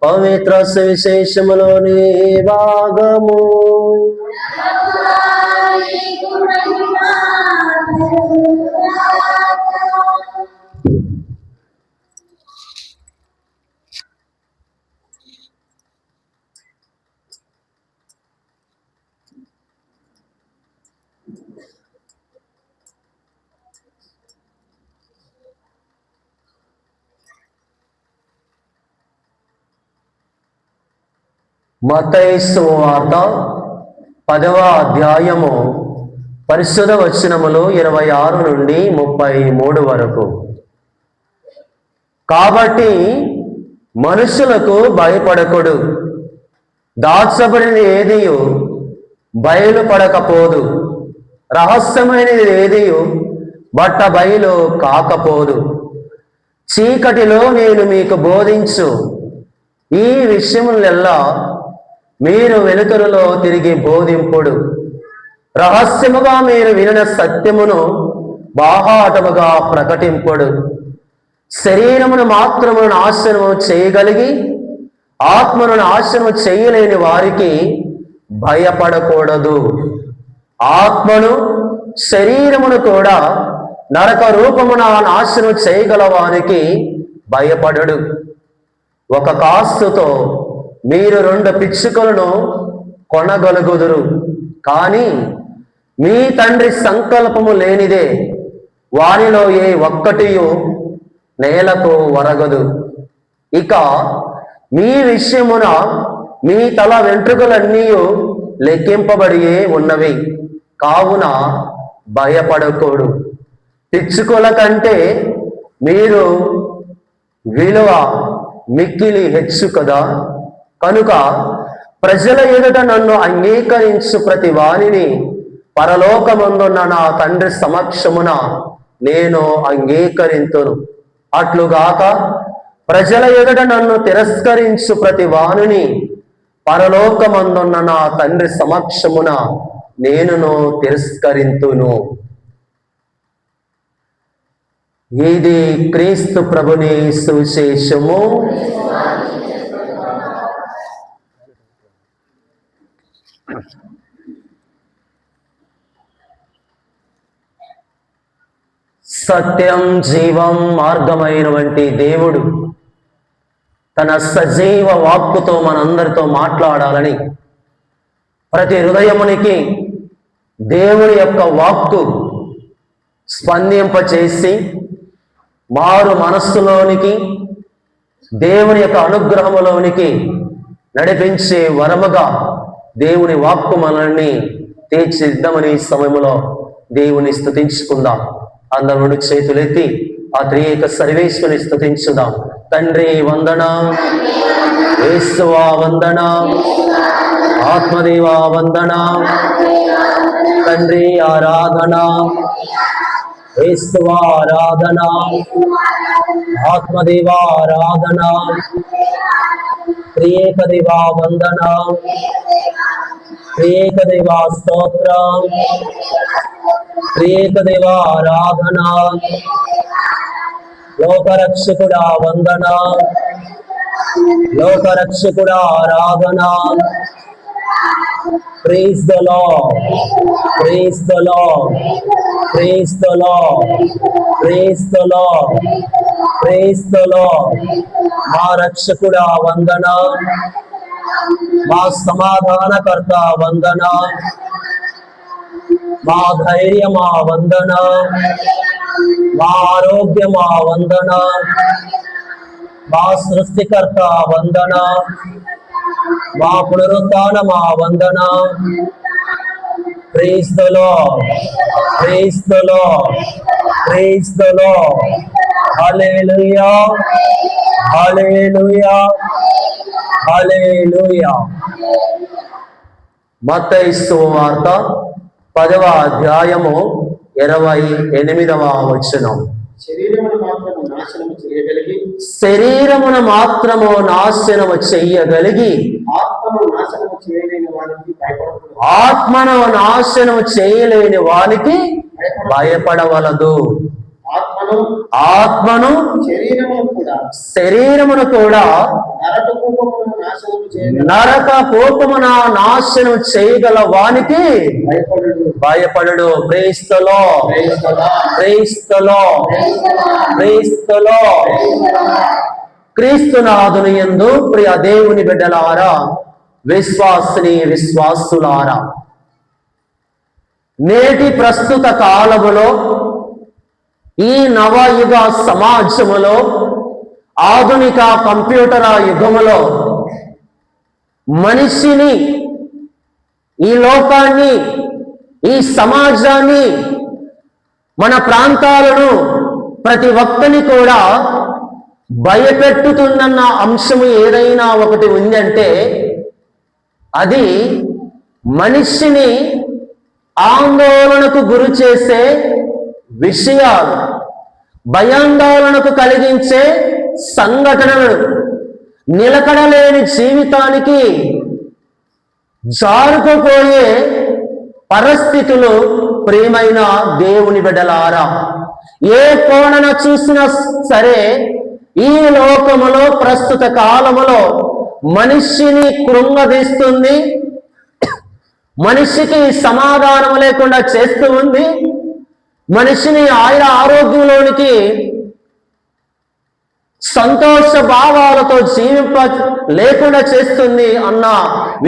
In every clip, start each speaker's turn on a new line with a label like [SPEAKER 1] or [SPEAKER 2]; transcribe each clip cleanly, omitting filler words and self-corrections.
[SPEAKER 1] పవిత్ర సువిశేషములోని భాగము. మత్తయి సువార్త 10వ అధ్యాయము పరిశుద్ధ వచనములు 26 నుండి 33 వరకు. కాబట్టి మనుషులకు భయపడకుడు, దాచబడినది ఏదియు బయలుపడకపోదు, రహస్యమైనది ఏదియు బట్ట బయలు కాకపోదు. చీకటిలో నేను మీకు బోధించు ఈ విషయములెల్లా మీరు వెలుతురులో తిరిగి బోధింపుడు. రహస్యముగా మీరు వినిన సత్యమును బాహాటముగా ప్రకటింపుడు. శరీరమును మాత్రము నాశనము చేయగలిగి ఆత్మను నాశనము చేయలేని వారికి భయపడకూడదు. ఆత్మను శరీరమును కూడా నరక రూపమున నాశనం చేయగల వారికి భయపడడు. ఒక కాస్తుతో మీరు 2 పిచ్చుకలను కొనగలుగుదురు, కానీ మీ తండ్రి సంకల్పము లేనిదే వారిలో ఏ ఒక్కటియు నేలకు వరగదు. ఇక మీ విషయమున మీ తల వెంట్రుకలన్నీ లెక్కింపబడి ఉన్నవి, కావున భయపడకూడు. పిచ్చుకల కంటే మీరు విలువ మిక్కిలి హెచ్చు కదా. కనుక ప్రజల ఎదుట నన్ను అంగీకరించు ప్రతి వానిని పరలోకమందున్న నా తండ్రి సమక్షమున నేను అంగీకరింతును. అట్లుగాక ప్రజల ఎదుట నన్ను తిరస్కరించు ప్రతి వానిని పరలోకమందున్న నా తండ్రి సమక్షమున నేనును తిరస్కరింతును. ఇది క్రీస్తు ప్రభుని సువిశేషము. సత్యం, జీవం, మార్గమైనటువంటి దేవుడు తన సజీవ వాక్కుతో మనందరితో మాట్లాడాలని ప్రతి హృదయమునికి దేవుని యొక్క వాక్కు స్పందింపచేసి మారు మనస్సులోనికి దేవుని యొక్క అనుగ్రహములోనికి నడిపించే వరముగా దేవుని వాక్కు మనల్ని తీర్చిదిద్దమని సమయంలో దేవుని స్తుతించుకుందాం. అందరూ చేతులెత్తి ఆ త్రియేక సర్వేశ్వరుని స్తుతించుదాం. తండ్రి వందనం, యేసువా వందనం, ఆత్మదేవా వందనం, తండ్రి ఆరాధన, యేసువా ఆరాధన, ఆత్మదేవా ఆరాధన, త్రియేక దేవా వందనం, త్రియేక దేవా స్తోత్రం, త్రియేక దేవా ఆరాధన, లోకరక్షకుడా వందన, లోకరక్షకుడా ఆరాధన. Praise the lord, praise the lord, praise the lord, praise the lord, praise the lord. మా రక్షకుడా వందన, మా సమాధానకర్త వందన, మా ధైర్యమా వందన, మా ఆరోగ్యమా వందన, మా సృష్టికర్త వందన, మా పునరుత్థానమా వందన. Praise the lord, praise the lord, praise the lord. Hallelujah, hallelujah, hallelujah. మత్తయి సువార్త 10వ అధ్యాయము 28వ వచనం. శరీరమును మాత్రము నాశనము చెయ్యగలిగి ఆత్మను నాశనము చేయలేని వానికి భయపడవలదు. ఆత్మను శరీరమును కూడా నరక కోపమున నాశనం చేయగల వానికి భయపడు. క్రీస్తులో క్రీస్తునాథుని యందు ప్రియ దేవుని బిడ్డలారా, విశ్వాసులారా, నేటి ప్రస్తుత కాలములో ఈ నవయుగ సమాజములో ఆధునిక కంప్యూటర్ యుగములో మనిషిని, ఈ లోకాన్ని, ఈ సమాజాన్ని, మన ప్రాంతాలను, ప్రతి ఒక్కరిని కూడా భయపెట్టుతుందన్న అంశము ఏదైనా ఒకటి ఉందంటే అది మనిషిని ఆందోళనకు గురి చేసే విషయాలు, భయాందోళనకు కలిగించే సంఘటనలు, నిలకడలేని జీవితానికి జారుకుపోయే పరిస్థితులు ప్రియమైన దేవుని బిడ్డలారా, ఏ కోణన చూసినా సరే ఈ లోకములో ప్రస్తుత కాలములో మనిషిని కృంగదీస్తుంది, మనిషికి సమాధానం లేకుండా చేస్తూ ఉంది, మనిషిని ఆరోగ్యంలోనికి సంతోష భావాలతో జీవింప లేకుండా చేస్తుంది అన్న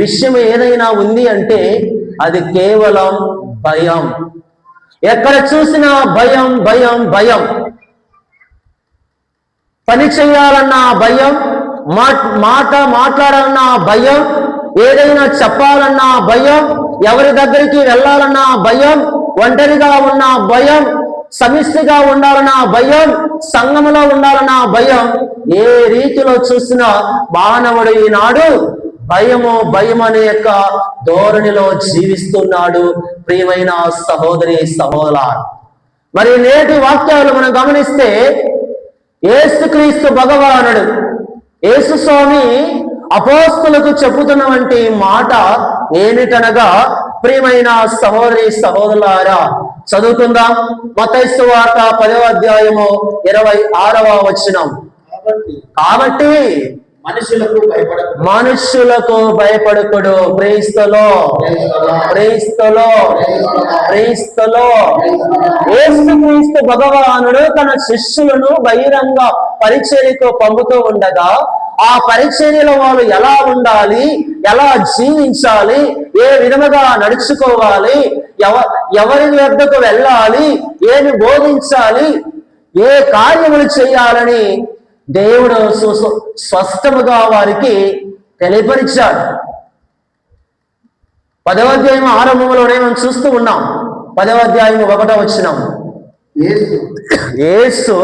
[SPEAKER 1] విషయం ఏదైనా ఉంది అంటే అది కేవలం భయం. ఎక్కడ చూసినా భయం భయం భయం. పని చేయాలన్నా భయం, మాట్లాడాలన్నా భయం, ఏదైనా చెప్పాలన్నా భయం, ఎవరి దగ్గరికి వెళ్ళాలన్నా భయం, ఒంటరిగా ఉన్న భయం, సమిష్టిగా ఉండాలన్నా భయం, సంఘములో ఉండాలన్నా భయం. ఏ రీతిలో చూసినా మానవుడు ఈనాడు భయం అనే యొక్క ధోరణిలో జీవిస్తున్నాడు. ప్రియమైన సహోదరి సహోదరులారా, మరి నేటి వాక్యాలు మనం గమనిస్తే యేసుక్రీస్తు భగవానుడు, యేసు స్వామి అపోస్తులకు చెప్పుతున్నటువంటి మాట ఏమిటనగా, ప్రియమైన సహోదరి సహోదరులారా, చదువుకుందాం. మత్తయి సువార్త 10వ అధ్యాయము 26వ వచనం. కాబట్టి మనుషులకు భయపడకుడు. యేసుక్రీస్తు భగవానుడు తన శిష్యులను బహిరంగ పరిచర్యకు పంపుతూ ఉండగా ఆ పరిచర్యలో వాళ్ళు ఎలా ఉండాలి, ఎలా జీవించాలి, ఏ విధముగా నడుచుకోవాలి, ఎవరి వద్దకు వెళ్ళాలి, ఏమి బోధించాలి, ఏ కార్యములు చేయాలని దేవుడు స్పష్టముగా వారికి తెలియపరిచాడు. 10వ అధ్యాయం ఆరంభంలోనే మనం చూస్తూ ఉన్నాం. 10వ అధ్యాయం 1వ వచనం. యేసు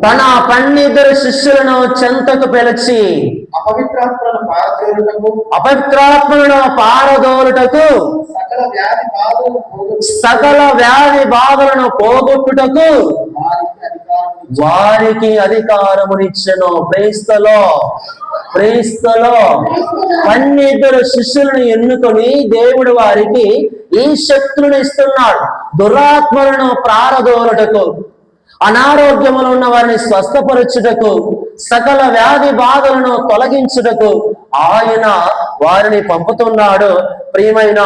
[SPEAKER 1] తన 12 శిష్యులను చెంతకు పిలిచి అపవిత్రాత్మలను పారదోలుటకు, సకల వ్యాధి బాధలను పోగొట్టుటకు వారికి అధికారమునిచ్చెను. క్రీస్తులో 12 శిష్యులను ఎన్నుకొని దేవుడు వారికి ఈ శక్తులను ఇస్తున్నాడు. దురాత్మలను ప్రారదోలుటకు, అనారోగ్యములు ఉన్న వారిని స్వస్థపరచుటకు, సకల వ్యాధి బాధలను తొలగించుటకు ఆయన వారిని పంపుతున్నాడు. ప్రియమైన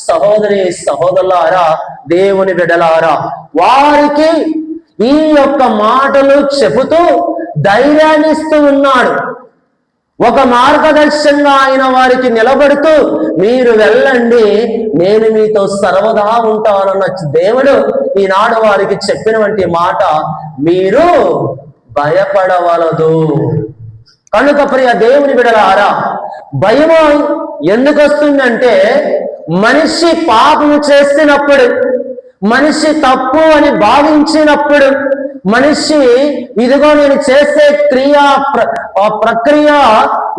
[SPEAKER 1] సహోదరి సహోదరులారా, దేవుని బిడ్డలారా, వారికి ఈ యొక్క మాటలు చెబుతూ ధైర్యాన్ని ఇస్తూ ఉన్నాడు. ఒక మార్గదర్శకంగా ఆయన వారికి నిలబడుతూ, మీరు వెళ్ళండి, నేను మీతో సర్వదా ఉంటానన్న దేవుడు ఈనాడు వారికి చెప్పినటువంటి మాట మీరు భయపడవలదు. కనుక ప్రియ దేవుని బిడ్డలారా, భయము ఎందుకు వస్తుందంటే మనిషి పాపము చేసినప్పుడు, మనిషి తప్పు అని భావించినప్పుడు, మనిషి ఇదిగో నేను చేసే ప్రక్రియ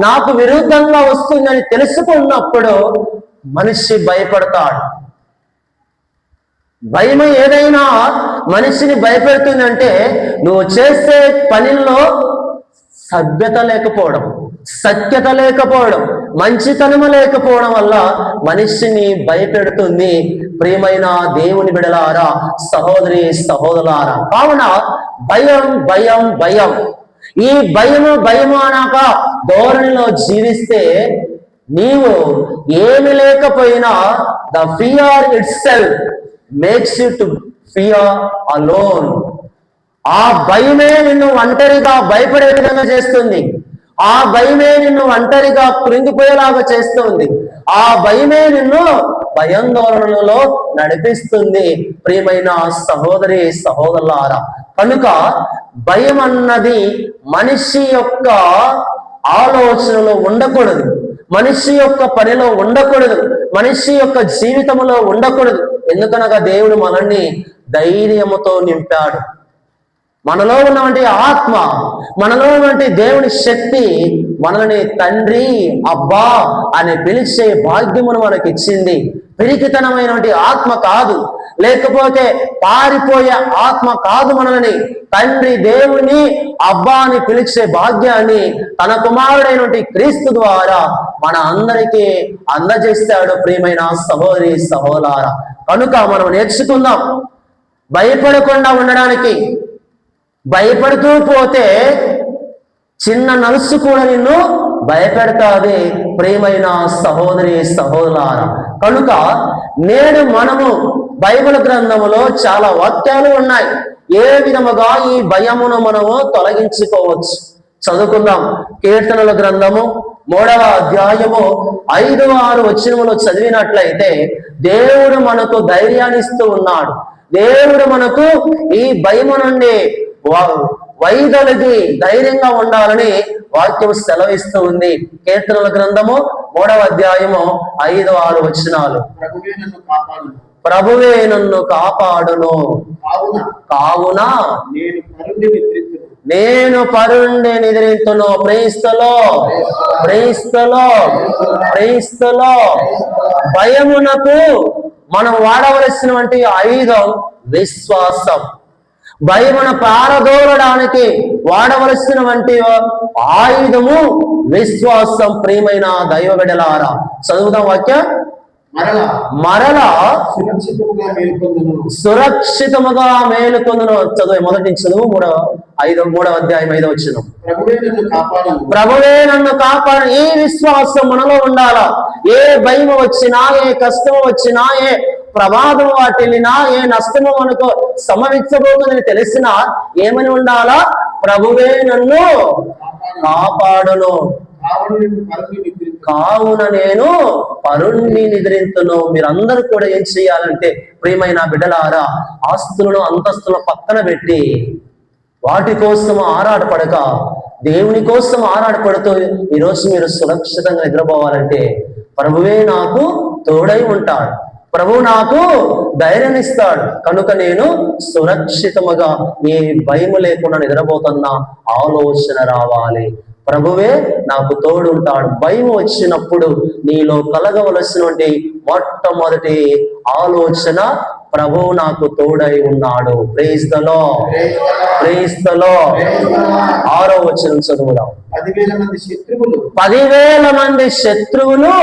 [SPEAKER 1] నాకు విరుద్ధంగా వస్తుందని తెలుసుకున్నప్పుడు మనిషి భయపడతాడు. భయం ఏదైనా మనిషిని భయపెడుతుందంటే నువ్వు చేసే పనిలో సభ్యత లేకపోవడం, సత్యత లేకపోవడం, మంచితనము లేకపోవడం వల్ల మనిషిని భయపెడుతుంది. ప్రియమైన దేవుని బిడలారా, సహోదరి సహోదరులారా, కావున భయం భయం భయం, ఈ భయము అనక ధోరణిలో జీవిస్తే నీవు ఏమి లేకపోయినా the fear it self makes you to fear alone. ఆ భయమే నిన్ను ఒంటరిగా భయపడే విధంగా చేస్తుంది. ఆ భయమే నిన్ను ఒంటరిగా కృంగిపోయేలాగా చేస్తుంది. ఆ భయమే నిన్ను భయాందోళనలో నడిపిస్తుంది. ప్రియమైన సహోదరి సహోదరులారా, కనుక భయం అన్నది మనిషి యొక్క ఆలోచనలో ఉండకూడదు, మనిషి యొక్క పనిలో ఉండకూడదు, మనిషి యొక్క జీవితంలో ఉండకూడదు. ఎందుకనగా దేవుడు మనల్ని ధైర్యముతో నింపాడు. మనలో ఉన్నటువంటి ఆత్మ, మనలో ఉన్నటువంటి దేవుని శక్తి మనల్ని తండ్రి అబ్బా అని పిలిచే భాగ్యమును మనకి ఇచ్చింది. పిరికితనమైనటువంటి ఆత్మ కాదు, లేకపోతే పారిపోయే ఆత్మ కాదు. మనల్ని తండ్రి దేవుని అబ్బా అని పిలిచే భాగ్యాన్ని తన కుమారుడైనటువంటి క్రీస్తు ద్వారా మన అందరికీ అందజేస్తాడు. ప్రియమైన సహోదరి సహోదరులారా, కనుక మనం నేర్చుకుందాం భయపడకుండా ఉండడానికి. భయపడుతూ పోతే చిన్న నలుసు కూడా నిన్ను భయపెడతాది. ప్రియమైన సహోదరి సహోదరులారా, కనుక నేడు మనము బైబిల్ గ్రంథములో చాలా వాక్యాలు ఉన్నాయి. ఏ విధముగా ఈ భయమును మనము తొలగించుకోవచ్చు చదువుకుందాం. కీర్తనల గ్రంథము 3వ అధ్యాయము 5-6 వచనములు చదివినట్లయితే దేవుడు మనకు ధైర్యాన్ని ఇస్తూ ఉన్నాడు. దేవుడు మనకు ఈ భయము నుండి వైదొలిగి ధైర్యంగా ఉండాలని వాక్యం సెలవిస్తూ ఉంది. కీర్తనల గ్రంథము 3వ అధ్యాయము 5-6 వచనాలు. ప్రభువే నన్ను కాపాడును, కావున నేను పరుండి నిద్రింతును. ప్రైస్తలో ప్రైస్తలో ప్రైస్తలో. భయమునకు మనం వాడవలసినటువంటి ఆయుధం విశ్వాసం. భయమును పారదోలడానికి వాడవలసినటువంటి ఆయుధము విశ్వాసం. ప్రియమైన దైవ బిడ్డలారా, చదువుదాం వాక్యం. మరలా సురక్షితముగా మేలుకొందును. చదువు, మొదటి నుంచి చదువు. 3వ అధ్యాయం 5వ వచనం. ప్రభువే నన్ను కాపాడు. ఈ విశ్వాసం మనలో ఉండాలా. ఏ భయం వచ్చినా, ఏ కష్టం వచ్చినా, ఏ ప్రమాదం వాటిల్లినా, ఏ నష్టము మనకు సంభవించబోతుందని తెలిసినా ఏమని ఉండాలా? ప్రభువే నన్ను కాపాడును, కావున నేను పరుణ్ణి నిద్రింతును. మీరందరూ కూడా ఏం చేయాలంటే, ప్రియమైన బిడ్డలారా, ఆస్తులను అంతస్తులను పక్కన పెట్టి వాటి కోసం ఆరాటపడక దేవుని కోసం ఆరాటపడుతూ ఈరోజు మీరు సురక్షితంగా నిద్రపోవాలంటే ప్రభువే నాకు తోడై ఉంటాడు, ప్రభు నాకు ధైర్యం ఇస్తాడు. కనుక నేను సురక్షితముగా ఏ భయము లేకుండా నిద్రపోతున్న ఆలోచన రావాలి. ప్రభువే నాకు తోడుంటాడు. భయం వచ్చినప్పుడు నీలో కలగవలసినటువంటి మొట్టమొదటి ఆలోచన, ప్రభువు నాకు తోడై ఉన్నాడు. Praise the lord, praise the lord. 6వ వచనం చదువుదాం. 10,000 మంది శత్రువులు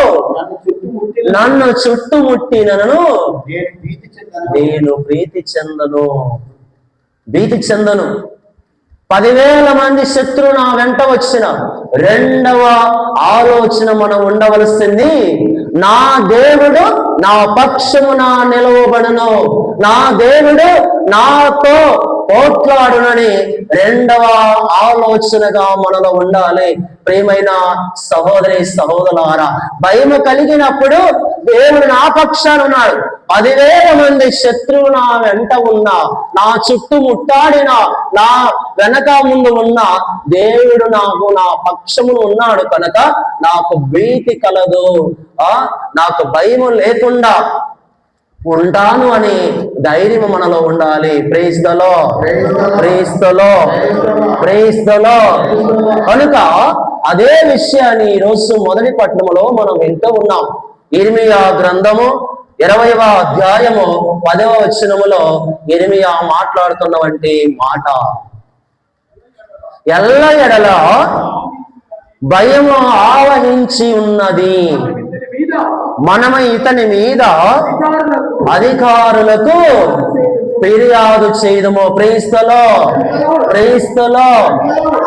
[SPEAKER 1] నన్ను చుట్టుముట్టినను నేను భీతి చెందను. 10,000 మంది శత్రువు నా వెంట వచ్చిన రెండవ ఆలోచన మనం ఉండవలసింది, నా దేవుడు నా పక్షమున నిలవబడును, నా దేవుడు నాతో పోట్లాడునని రెండవ ఆలోచనగా మనలో ఉండాలి. ప్రియమైన సహోదరి సహోదరులారా, భయము కలిగినప్పుడు దేవుడు నా పక్షాన ఉన్నాడు. 10,000 మంది శత్రువు నా వెంట ఉన్నా, నా చుట్టూ ముట్టాడిన, నా వెనక ముందు ఉన్న దేవుడు నాకు నా పక్షమును ఉన్నాడు. కనుక నాకు భీతి కలదు, నాకు భయము లేకుండా ఉంటాను అని ధైర్యం మనలో ఉండాలి. Praise the lord, praise the lord, praise the lord. కనుక అదే విషయాన్ని ఈరోజు మొదటి పట్టణంలో మనం వింటూ ఉన్నాం. ఇర్మియా గ్రంథము 20వ అధ్యాయము 10వ వచనములో ఇర్మియా మాట్లాడుతున్నటువంటి మాట, ఎల్ల ఎడల భయము ఆవహించి ఉన్నది. మనము ఇతని మీద అధికారులకు ఫిర్యాదు చేయదము. ప్రేస్తలో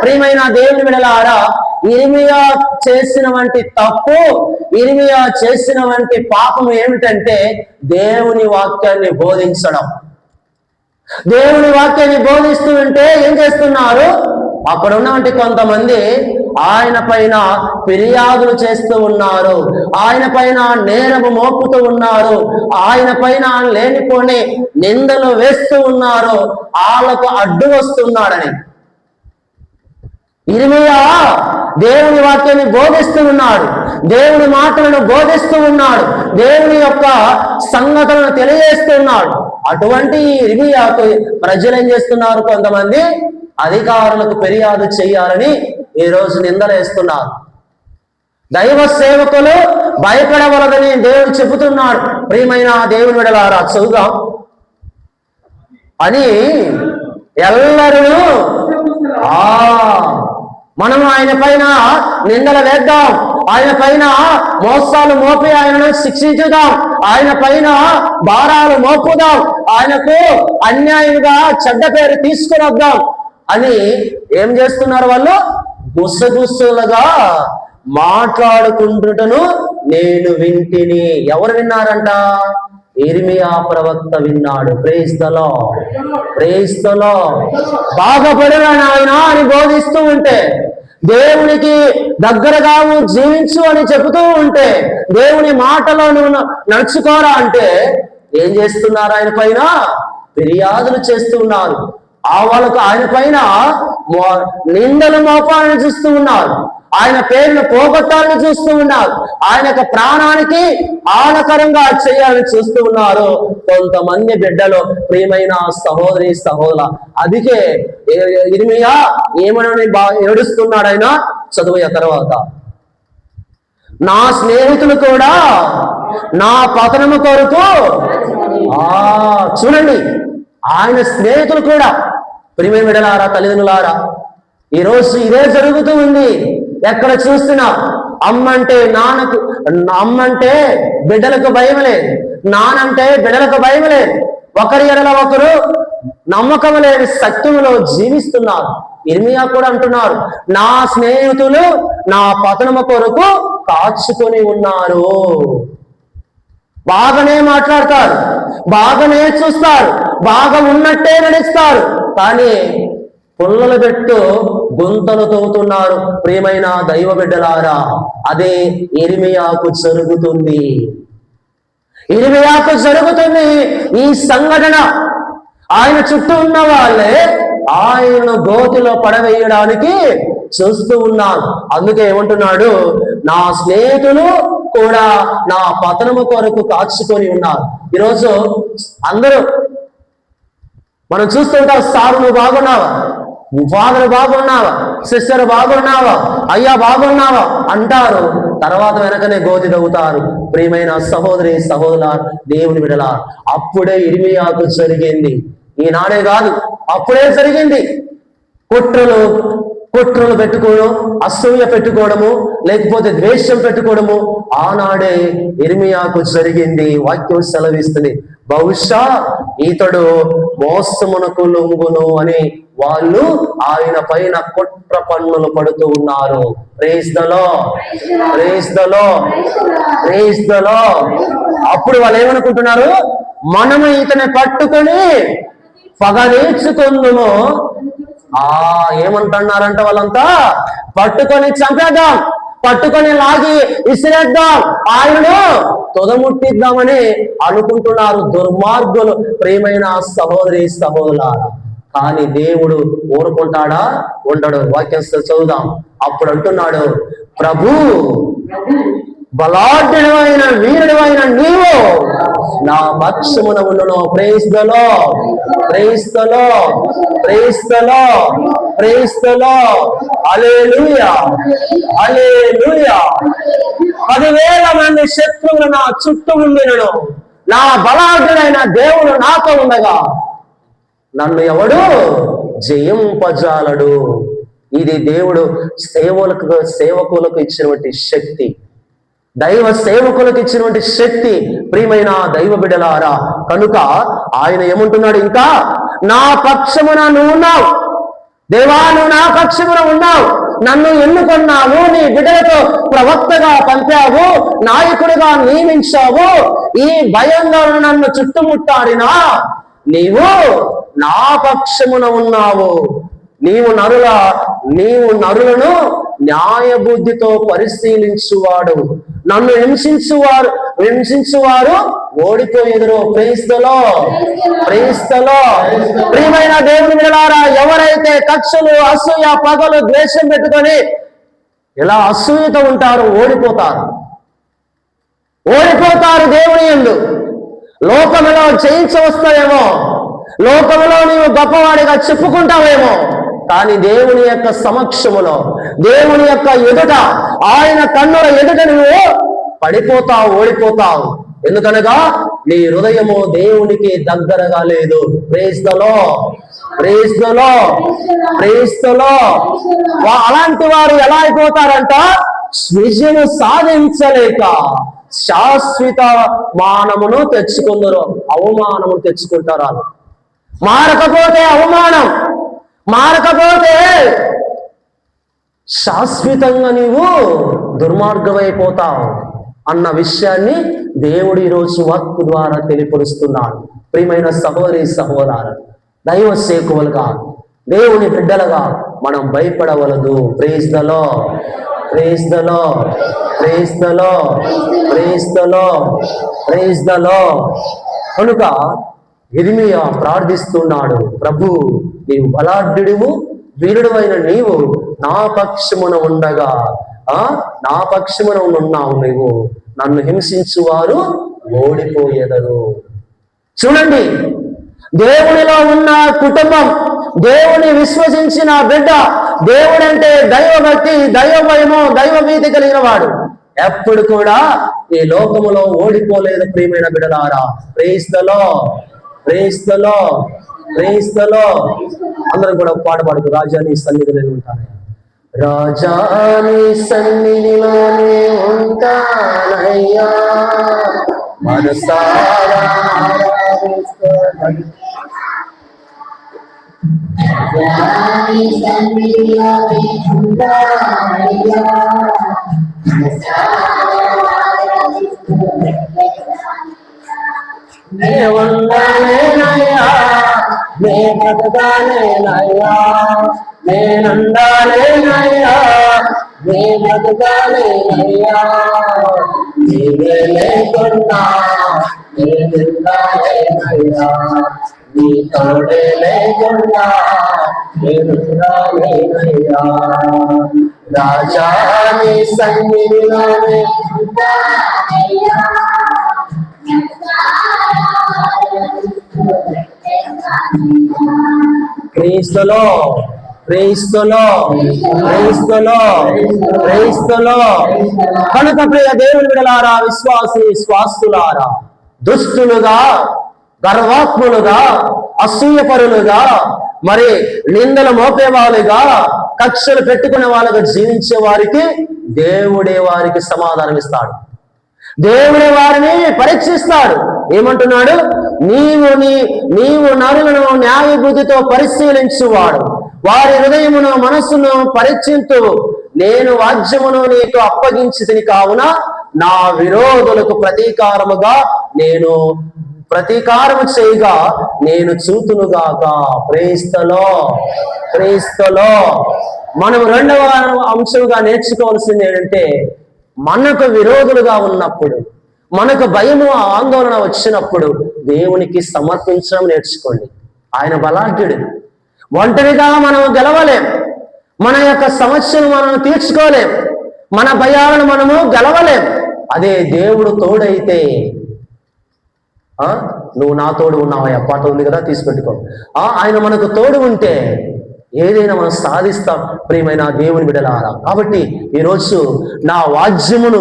[SPEAKER 1] ప్రియమైన దేవుని బిడ్డలారా, ఇర్మియా చేసిన వంటి తప్పు, ఇర్మియా చేసిన వంటి పాపం ఏమిటంటే దేవుని వాక్యాన్ని బోధించడం. దేవుని వాక్యాన్ని బోధిస్తూ ఉంటే ఏం చేస్తున్నారు? అక్కడ ఉన్నటువంటి కొంతమంది ఆయన పైన ఫిర్యాదులు చేస్తూ ఉన్నారు, ఆయన పైన నేరము మోపుతూ ఉన్నారు, ఆయన పైన లేనిపోని నిందలు వేస్తూ ఉన్నారు, వాళ్ళకు అడ్డు వస్తున్నాడని. ఇర్మియా దేవుని వాక్యాన్ని బోధిస్తూ ఉన్నాడు, దేవుని మాటలను బోధిస్తూ ఉన్నాడు, దేవుని యొక్క సంగతులను తెలియజేస్తూ ఉన్నాడు. అటువంటి ఇర్మియాకు ప్రజలు ఏం చేస్తున్నారు? కొంతమంది అధికారులకు ఫిర్యాదు చేయాలని ఈ రోజు నిందలేస్తున్నారు. దైవ సేవకులు భయపడవలదని దేవుడు చెబుతున్నాడు. ప్రియమైన దేవుని బిడ్డలారా, చదువుదాం. అని ఎల్లరూ మనం ఆయన పైన నిందలు వేద్దాం, ఆయన పైన మోసాలు మోపి ఆయనను శిక్షించుదాం, ఆయన పైన భారాలు మోపుదాం, ఆయనకు అన్యాయంగా చెడ్డ పేరు తీసుకుని వద్దాం అని ఏం చేస్తున్నారు? వాళ్ళు గుసగుసలుగా మాట్లాడుకుంటుటను నేను వింటిని. ఎవరు విన్నారంట? ఇర్మియా ప్రవక్త విన్నాడు. Praise the lord. బాగుపడిన ఆయన అని బోధిస్తూ ఉంటే, దేవునికి దగ్గరగా జీవించు అని చెబుతూ ఉంటే, దేవుని మాటలో నువ్వు నడుచుకోరా అంటే ఏం చేస్తున్నారు? ఆయన పైన ఫిర్యాదులు చేస్తూ ఉన్నారు. వాళ్ళకు ఆయన పైన నిందలు మోపాలని చూస్తూ ఉన్నారు, ఆయన పేరును పోగొట్టాలని చూస్తూ ఉన్నారు, ఆయన యొక్క ప్రాణానికి ఆనకరంగా చేయాలని చూస్తూ ఉన్నారు కొంతమంది బిడ్డలు. ప్రియమైన సహోదరి సహోదర, అందుకే ఇర్మియా ఏమని ఏడుస్తున్నాడు ఆయన? చదువు తర్వాత, నా స్నేహితులు కూడా నా పతనము కొరకు చూడండి, ఆయన స్నేహితులు కూడా. ప్రియమైన బిడ్డలారా, తల్లిదండ్రులారా, ఈరోజు ఇదే జరుగుతూ ఉంది. ఎక్కడ చూసినా అమ్మంటే బిడ్డలకు భయం లేదు, నానంటే బిడ్డలకు భయం లేదు, ఒకరి ఎడల ఒకరు నమ్మకం లేని సత్యంలో జీవిస్తున్నారు. ఇర్మియా కూడా అంటున్నారు, నా స్నేహితులు నా పతనము కొరకు కాచుకొని ఉన్నారు. బాగానే మాట్లాడతారు, బాగానే చూస్తారు, బాగా ఉన్నట్టే నడుస్తారు, కానీ పుల్లలు పెట్టు గుంతలు తవ్వుతున్నారు. ప్రియమైన దైవ బిడ్డలారా, అదే ఇర్మియాకు జరుగుతుంది. ఇర్మియాకు జరుగుతుంది ఈ సంఘటన. ఆయన చుట్టూ ఉన్న వాళ్ళే ఆయనను గోతిలో పడవేయడానికి చూస్తూ ఉన్నారు. అందుకే ఏమంటున్నాడు? నా స్నేహితులు కూడా నా పతనము కొరకు కాచుకొని ఉన్నారు. ఈరోజు అందరూ మనం చూస్తుంటాం, సారు నువ్వు బాగున్నావా, ఫాదర్ బాగున్నావా, సిస్టర్ బాగున్నావా, అయ్యా బాగున్నావా అంటారు, తర్వాత వెనకనే గోతి తవ్వుతారు. ప్రియమైన సహోదరి సహోదరుల, దేవుని బిడ్డలా, అప్పుడే ఇర్మియాకు జరిగింది. ఈనాడే కాదు, అప్పుడే జరిగింది. కుట్రలు పెట్టుకోవడం, అసూయ పెట్టుకోవడము, లేకపోతే ద్వేషం పెట్టుకోవడము ఆనాడే ఇర్మియాకు జరిగింది. వాక్యం సెలవిస్తుంది, బహుశా ఇతడు మోసమునకు లొంగును అని వాళ్ళు ఆయన పైన కుట్ర పన్నులు పడుతూ ఉన్నారు. Praise the lord. అప్పుడు వాళ్ళు ఏమనుకుంటున్నారు? మనము ఇతని పట్టుకొని పగ నేర్చుకుందుము. ఏమంటున్నారంట వాళ్ళంతా? పట్టుకొని చంపేద్దాం, పట్టుకొని లాగి విసిరేద్దాం, ఆయనను తొదముట్టిద్దామని అనుకుంటున్నారు దుర్మార్గులు. ప్రియమైన సహోదరి సహోదరులారా, కానీ దేవుడు ఊరుకుంటాడా? ఉండడు. వాక్యం చదువుదాం. అప్పుడు అంటున్నాడు, ప్రభు బలాఢ్యుడైన వీరుడైన నీవు నా పక్షమున ఉండును. Praise the lord. హల్లెలూయా. 10,000 మంది శత్రువులు నా చుట్టూ ఉండినను, నా బలాఢ్యుడైన దేవుడు నాతో ఉండగా నన్ను ఎవడు జయింపజాలడు. ఇది దేవుడు సేవకులకు ఇచ్చినటువంటి శక్తి, దైవ సేవకులకు ఇచ్చినటువంటి శక్తి. ప్రియమైన దైవ బిడ్డలారా, కనుక ఆయన ఏమంటున్నాడు, ఇంకా నా పక్షమున నువ్వు ఉన్నావు దేవా, నువ్వు నా పక్షమున ఉన్నావు, నన్ను ఎన్నుకొన్నావు, నీ బిడ్డలతో ప్రవక్తగా పంపావు, నాయకుడిగా నియమించావు, ఈ భయంగా నన్ను చుట్టుముట్టాడినా నీవు నా పక్షమున ఉన్నావు. నీవు నరులను న్యాయ బుద్ధితో పరిశీలించువాడు, నన్ను హింసించువారు ఓడిపోయేదురు. ప్రేస్తలో ప్రియమైన దేవుని బిడ్డలారా, ఎవరైతే కక్షలు, అసూయ, పగలు, ద్వేషం పెట్టుకొని ఇలా అసూయతో ఉంటారో ఓడిపోతారు దేవుని యందు. లోకములో జయించవస్తావేమో, లోకములో నీవు గొప్పవాడిగా చెప్పుకుంటావేమో, కానీ దేవుని యొక్క సమక్షములో, దేవుని యొక్క ఎదుట, ఆయన కన్నుల ఎదుట నువ్వు పడిపోతావు, ఓడిపోతావు. ఎందుకనగా నీ హృదయము దేవునికి దగ్గరగా లేదు. Praise the lord. అలాంటి వారు ఎలా అయిపోతారంట, విజయము సాధించలేక శాశ్వత మానమును తెచ్చుకుందరు, అవమానమును తెచ్చుకుంటారు. మారకపోతే అవమానం, మారకపోతే శాశ్వతంగా నీవు దుర్మార్గమైపోతావు అన్న విషయాన్ని దేవుడు ఈరోజు వాక్కు ద్వారా తెలియపరుస్తున్నాడు. ప్రియమైన సహోదరి సహోదరు, దైవ సేవకులుగా, దేవుని బిడ్డలుగా మనం భయపడవలదు. Praise the lord. కనుక యిర్మీయా ప్రార్థిస్తున్నాడు, ప్రభు నీవు బలాఢ్యుడివు, వీరుడు అయిన నీవు నా పక్షమున ఉండగా, నా పక్షమున ఉన్నావు, నీవు నన్ను హింసించువారు ఓడిపోయేదరు. చూడండి, దేవునిలో ఉన్న కుటుంబం, దేవుని విశ్వసించిన బిడ్డ, దేవుడంటే దైవభక్తి, దైవభయము, దైవభీతి కలిగిన వాడు ఎప్పుడు కూడా ఈ లోకములో ఓడిపోలేదు. ప్రియమైన బిడ్డలారా, ప్రైజ్ ద లార్డ్. అందరం కూడా పాట పాడుతూ రాజాని సన్నిధిలో ఉంటాను. రాజాని సన్నిధిలోనే ఉంటానయ్యా, మనసారా నేనుండాలేనయ్యా, నేనయ్యా, నేనుండాలేనయ్యా, నేనయ్యా, నీవే లేకున్నా నేనుండాలేనయ్యా, నీ తోడే లేకున్నా నేనుండాలేనయ్యా, రాజా నీ సన్నిధిలోనే క్రీస్తులో కనుక ప్రియ దేవుని బిడ్డలారా, విశ్వాసులారా, దుష్టులుగా, గర్వాత్ములుగా, అసూయపరులుగా, మరి నిందలు మోపేవాళ్ళుగా, కక్షలు పెట్టుకునే వాళ్ళగా జీవించే వారికి దేవుడే వారికి సమాధానం ఇస్తాడు. దేవుడే వారిని పరీక్షిస్తాడు. ఏమంటున్నాడు, నీవు నరులను న్యాయ బుద్ధితో పరిశీలించువాడు, వారి హృదయమును మనస్సును పరీక్షింతు, నేను వాద్యమును నీకు అప్పగించి తిని కావున నా విరోధులకు ప్రతీకారము చేయగా నేను చూతునుగాక. క్రీస్తులో మనం రెండవ అంశంగా నేర్చుకోవాల్సింది ఏంటంటే, మనకు విరోధులుగా ఉన్నప్పుడు, మనకు భయము, ఆందోళన వచ్చినప్పుడు దేవునికి సమర్పించడం నేర్చుకోండి. ఆయన బలాఢ్యుడు. ఒంటరిగా మనం గెలవలేం, మన యొక్క సమస్యను మనం తీర్చుకోలేం, మన భయాలను మనము గెలవలేం. అదే దేవుడు తోడైతే, నువ్వు నా తోడు ఉన్నావా పాట ఉంది కదా, తీసిపెట్టుకో. ఆయన మనకు తోడు ఉంటే ఏదైనా మనం సాధిస్తాం. ప్రియమైన దేవుని బిడ్డలారా, కాబట్టి ఈరోజు నా వాద్యమును,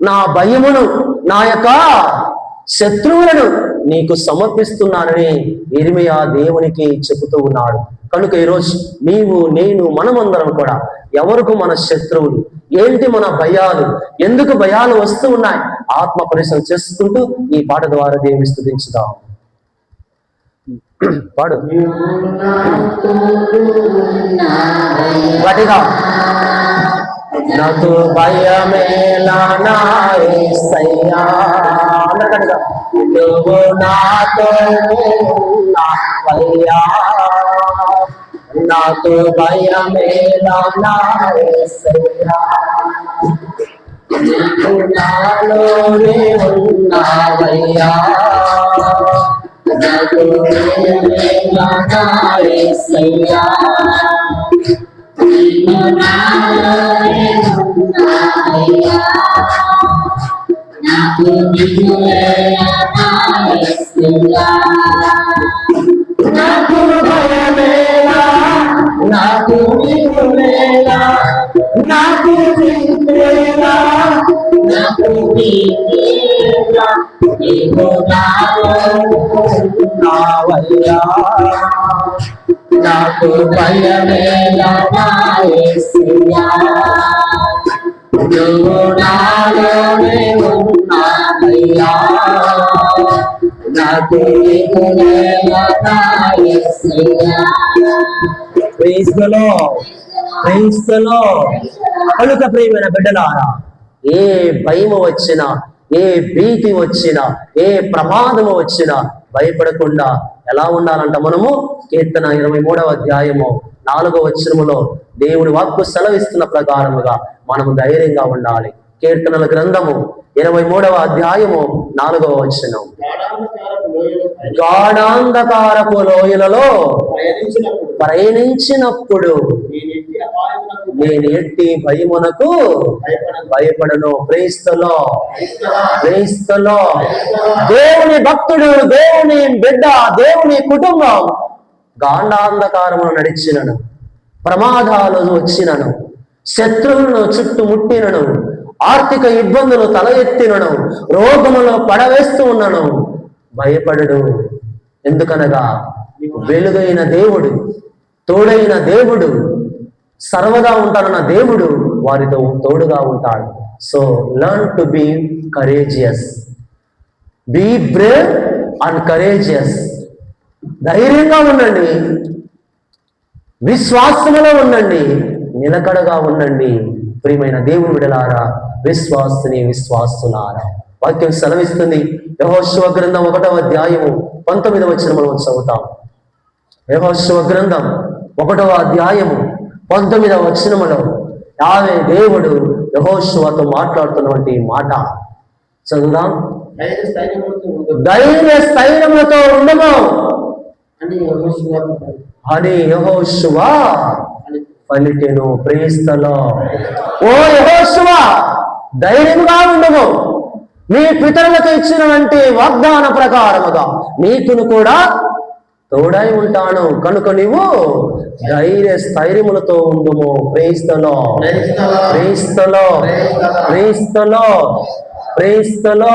[SPEAKER 1] నా భయమును, నా యొక్క శత్రువులను నీకు సమర్పిస్తున్నానని యిర్మీయా దేవునికి చెబుతూ ఉన్నాడు. కనుక ఈరోజు నీవు నేను మనమందరం కూడా ఎవరికి మన శత్రువులు, ఏంటి మన భయాలు, ఎందుకు భయాలు వస్తూ ఉన్నాయి, ఆత్మ పరిశీలన చేసుకుంటూ ఈ పాట ద్వారా దేవుని స్తుతించుదాం. పాడు గట్టిగా. నాకు భయమేలా నా యేసయ్యా, గట్టిగా. నువ్వు నాతో ఉన్నావయ్యా, నాకు భయమేలా నా యేసయ్యా, నువ్వు నాలోనే ఉన్నావయ్యా, నాకు భయమేలా నా యేసయ్యా, నువ్వు నాలోనే ఉన్నావయ్యా, నాకు భయమేలా నా యేసయ్యా, నాకు భయమేలా, నాకు భయమేలా, నాకు భయమేలా, నాకు భయమేలా, నీవు నాలో ఉన్నావయ్యా, నాకు భయమేలా నా యేసయ్యా, నువ్వు నాలోనే ఉన్నావయ్యా, నాకు భయమేలా నా యేసయ్యా. Praise the lord, praise the lord. కనుక ప్రియమైన బిడ్డలారా, ఏ భయము వచ్చినా, ఏ భీతి వచ్చినా, ఏ ప్రమాదము వచ్చినా భయపడకుండా ఎలా ఉండాలంట మనము? కీర్తన 23వ అధ్యాయము 4వ వచనములో దేవుని వాక్కు సెలవిస్తున్న ప్రకారముగా మనము ధైర్యంగా ఉండాలి. కీర్తనల గ్రంథము 23వ అధ్యాయము 4వ వచనం. గాఢాంధకారపు లోయలలో ప్రయాణించినప్పుడు నేను ఎట్టి భయమునకు భయపడను. క్రైస్తలో క్రైస్తలో దేవుని భక్తుడు, దేవుని బిడ్డ, దేవుని కుటుంబం గాఢాంధకారమును నడిచినను, ప్రమాదాలు వచ్చినను, శత్రువులను చుట్టుముట్టినను, ఆర్థిక ఇబ్బందులు తల ఎత్తినను, రోగములో పడవేస్తూ ఉన్నను భయపడడు. ఎందుకనగా వెలుగైన దేవుడు, తోడైన దేవుడు, సర్వదా ఉంటానన్న దేవుడు వారితో తోడుగా ఉంటాడు. So learn to be courageous, be brave and courageous. ధైర్యంగా ఉండండి, విశ్వాసములో ఉండండి, నిలకడగా ఉండండి. ప్రియమైన దేవుని బిడ్డలారా, విశ్వాసుని విశ్వాసులారా, వాక్యం సెలవిస్తుంది. యెహోషువ గ్రంథం 1వ అధ్యాయము 19వ వచనం మనం చదువుతాం. యెహోషువ గ్రంథం 1వ అధ్యాయము 19వ వచనములో యావే దేవుడు యెహోషువతో మాట్లాడుతున్నటువంటి మాట చదువుదాం. ధైర్య స్థైర్యములతో ఉండము అని యెహోషువ పలికెను. ప్రేస్తలో ఓ యెహోషువ, ధైర్యంగా ఉండము. మీ పితరులకు ఇచ్చినటువంటి వాగ్దాన ప్రకారముగా నీకును కూడా తోడై ఉంటాను, కనుక నీవు ధైర్య స్థైర్యములతో ఉండుము. ప్రేస్తలో ప్రేస్తలో ప్రేస్తలో ప్రేస్తలో.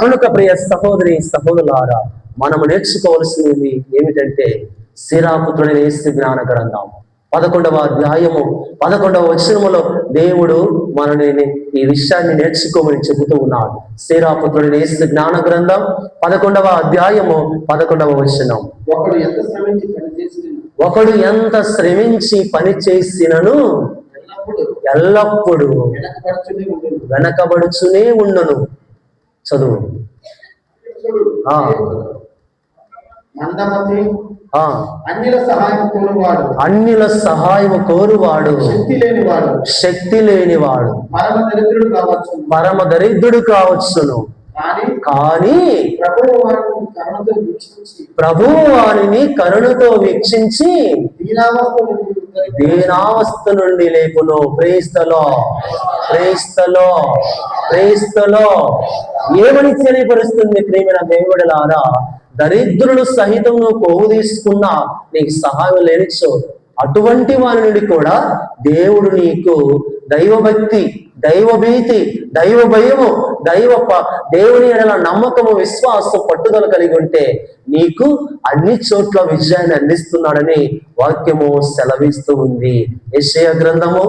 [SPEAKER 1] కనుక ప్రియ సహోదరి సహోదరులారా, మనము నేర్చుకోవాల్సింది ఏమిటంటే శిరాపుత్రుడైన యేసు జ్ఞాన గ్రంథం 11వ అధ్యాయము 11వ వచనములో దేవుడు మనని ఈ విషయాన్ని నేర్చుకోమని చెబుతూ ఉన్నాడు. శిరాపుత్రుడైన యేసు జ్ఞాన గ్రంథం 11వ అధ్యాయము 11వ వచనం. ఒకడు ఎంత శ్రమించి పని చేసినను ఎల్లప్పుడూ వెనకబడుచునే ఉండును. చదువు. అన్యుల సహాయము కోరువాడు శక్తి లేనివాడు పరమ దరిద్రుడు కావచ్చును, కానీ ప్రభువు వారిని కరుణతో వీక్షించి దీనావస్థ నుండి లేపును. ప్రేస్తలో ప్రేస్తలో ప్రేస్తలో. ఏమని తెలియపరుస్తుంది ప్రేమైన దేవుడులారా? దరిద్రులు సహితము పోగు తీసుకున్నా నీకు సహాయం లేనిచో అటువంటి వారి నుండి కూడా దేవుడు నీకు దైవభక్తి, దైవభీతి, దైవ భయము, దేవుని ఎడల నమ్మకము, విశ్వాసం, పట్టుదల కలిగి ఉంటే నీకు అన్ని చోట్ల విజయాన్ని అందిస్తున్నాడని వాక్యము సెలవిస్తూ ఉంది. యెషయా గ్రంథము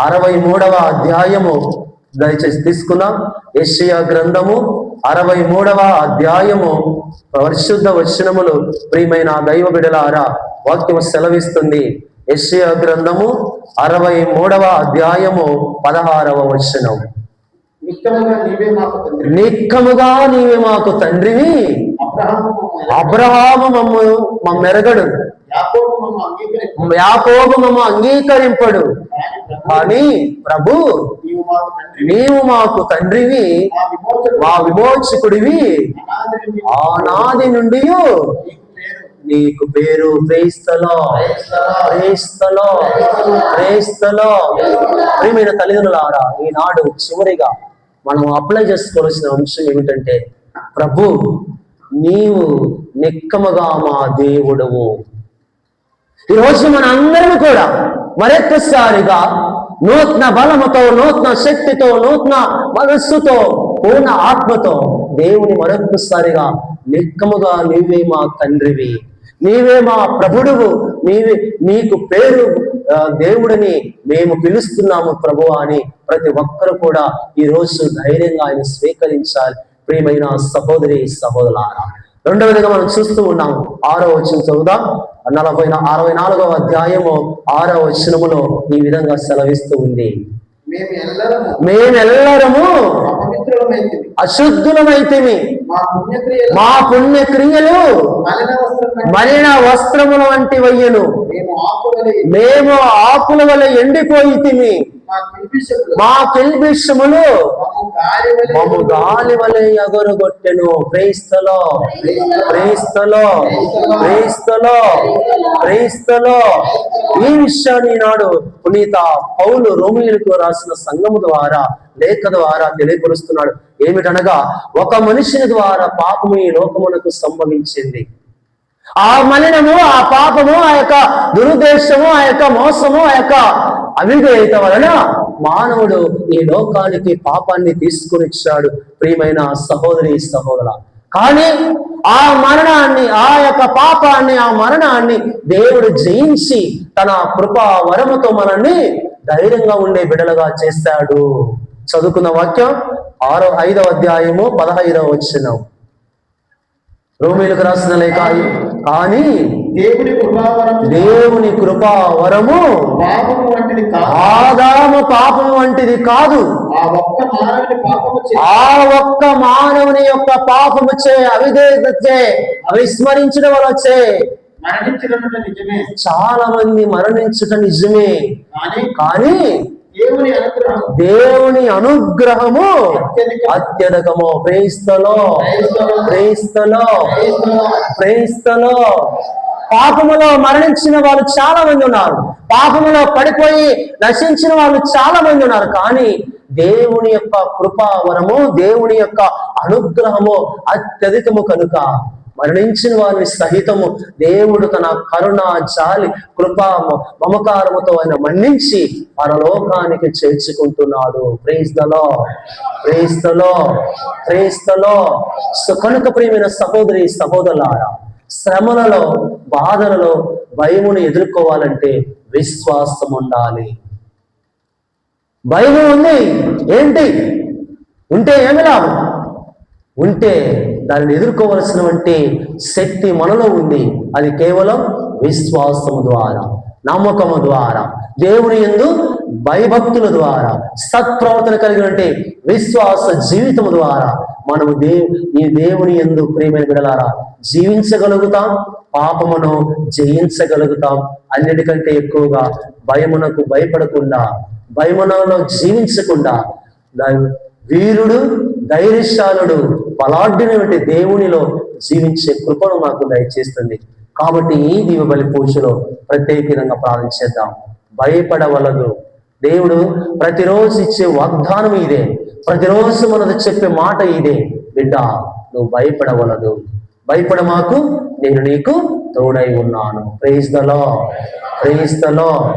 [SPEAKER 1] 63వ అధ్యాయము దయచేసి తీసుకుందాం. యెషయా గ్రంథము 63వ అధ్యాయము పరిశుద్ధ వచనములు ప్రియమైన దైవ బిడ్డలారా వాక్యము సెలవిస్తుంది. యెషయా గ్రంథము 63వ అధ్యాయము 16వ వచనం. నిక్కముగా నీవే మాకు తండ్రివి, అబ్రహాము మమ్మెరగడు, యాకోబు మమ్మ అంగీకరింపడు, కానీ ప్రభు నీవు మాకు తండ్రివి, మా విమోచకుడివి, ఆనాది నుండి నీకు పేరు. క్రైస్తలో ప్రియమైన తల్లిదండ్రులారా, ఈనాడు చివరిగా మనం అప్లై చేసుకోవాల్సిన అంశం ఏమిటంటే, ప్రభు నీవు నిక్కముగా మా దేవుడవు. ఈరోజు మన అందరం కూడా మరొక్కసారిగా నూతన బలముతో, నూతన శక్తితో, నూతన మనస్సుతో, పూర్ణ ఆత్మతో దేవుని మరొక్కసారిగా నిక్కముగా నీవే మా తండ్రివి, నీవే మా ప్రభుడువు, నీకు పేరు దేవుడిని మేము పిలుస్తున్నాము ప్రభు అని ప్రతి ఒక్కరు కూడా ఈ రోజు ధైర్యంగా ఆయన స్వీకరించాలి. ప్రియమైన సహోదరి సహోదరులారా, రెండవదిగా మనం చూస్తూ ఉన్నాం. 6వ వచనం చదువుదాం. 64వ అధ్యాయము 6వ వచనములో ఈ విధంగా సెలవిస్తూ ఉంది. మేమెల్లరము అశుద్ధులమైతిమి, మా పుణ్యక్రియలు మలిన వస్త్రముల వంటి వయ్యను, మేము ఆకుల వల్ల ఎండిపోయితిమి, మా కిల్బిషములు మమ్ము గాలి వలె ఎగరగొట్టెను. క్రైస్తలో ఈ విషయాన్ని నాడు పునీత పౌలు రోమీయులకు రాసిన సంఘము ద్వారా, లేఖ ద్వారా తెలియపరుస్తున్నాడు. ఏమిటనగా, ఒక మనిషిని ద్వారా పాపము ఈ లోకమునకు సంభవించింది. ఆ మలినము, ఆ పాపము, ఆ యొక్క దురుద్దేశము, ఆ యొక్క మోసము, ఆ యొక్క అవిధేయత వలన మానవుడు ఈ లోకానికి పాపాన్ని తీసుకుని ఇచ్చాడు. ప్రియమైన సహోదరి సహోదర, కానీ ఆ మరణాన్ని, ఆ యొక్క పాపాన్ని, ఆ మరణాన్ని దేవుడు జయించి తన కృపా వరముతో మనల్ని ధైర్యంగా ఉండే బిడలుగా చేశాడు. చదువుకున్న వాక్యం 5వ అధ్యాయము 15వ వచనం. రోమీయులకు రాసిన లేఖ. కానీ దేవుని కృపావరము ఆదాము పాపము వంటిది కాదు. ఆ ఒక్క మానవుని యొక్క పాపము చే, అవిధేయత చే, విస్మరించడం వలచే చాలా మంది మరణించుట నిజమే. కానీ దేవుని అనుగ్రహము అత్యధికము. క్రైస్తలో పాపములో మరణించిన వాళ్ళు చాలా మంది ఉన్నారు, పాపములో పడిపోయి నశించిన వాళ్ళు చాలా మంది ఉన్నారు. కానీ దేవుని యొక్క కృపావరము, దేవుని యొక్క అనుగ్రహము అత్యధికము కనుక మరణించిన వారిని సహితము దేవుడు తన కరుణ, జాలి, కృపా, మమకారముతో ఆయన మన్నించి పరలోకానికి చేర్చుకుంటున్నాడు. Praise the lord. కనుక ప్రియమైన సహోదరి సహోదరులారా, శ్రమలలో, బాధలలో భయమును ఎదుర్కోవాలంటే విశ్వాసం ఉండాలి. భయం ఉంది ఏంటి? ఉంటే ఏమి లాభం? ఉంటే దానిని ఎదుర్కోవలసినటువంటి శక్తి మనలో ఉంది. అది కేవలం విశ్వాసము ద్వారా, నమ్మకము ద్వారా, దేవుని యందు భయభక్తుల ద్వారా, సత్ప్రవర్తన కలిగినటువంటి విశ్వాస జీవితము ద్వారా మనము ఈ దేవుని యందు ప్రియమైన బిడ్డలారా జీవించగలుగుతాం, పాపమును జయించగలుగుతాం. అన్నిటికంటే ఎక్కువగా భయమునకు భయపడకుండా, భయమునలో జీవించకుండా వీరుడు, ధైర్యశాలుడు, బలాఢ్యుని దేవునిలో జీవించే కృపను మాకు దయచేస్తుంది. కాబట్టి ఈ దీవ బలి పూజలో ప్రత్యేకంగా ప్రార్థించేద్దాం. భయపడవలదు. దేవుడు ప్రతిరోజు ఇచ్చే వాగ్దానం ఇదే, ప్రతిరోజు మనది చెప్పే మాట ఇదే. బిడ్డ, నువ్వు భయపడవలదు, భయపడ మాకు, నేను నీకు తోడై ఉన్నాను. Praise the lord.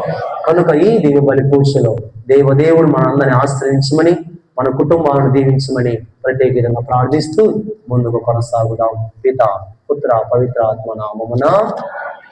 [SPEAKER 1] కనుక ఈ దీవ బలి పూజలో దేవదేవుడు మనందరిని ఆశ్రయించమని మన కుటుంబాలను దీవించమని ప్రత్యేక విధంగా ప్రార్థిస్తూ ముందుకు కొనసాగుదాం. పిత, పుత్ర, పవిత్ర ఆత్మ నామమున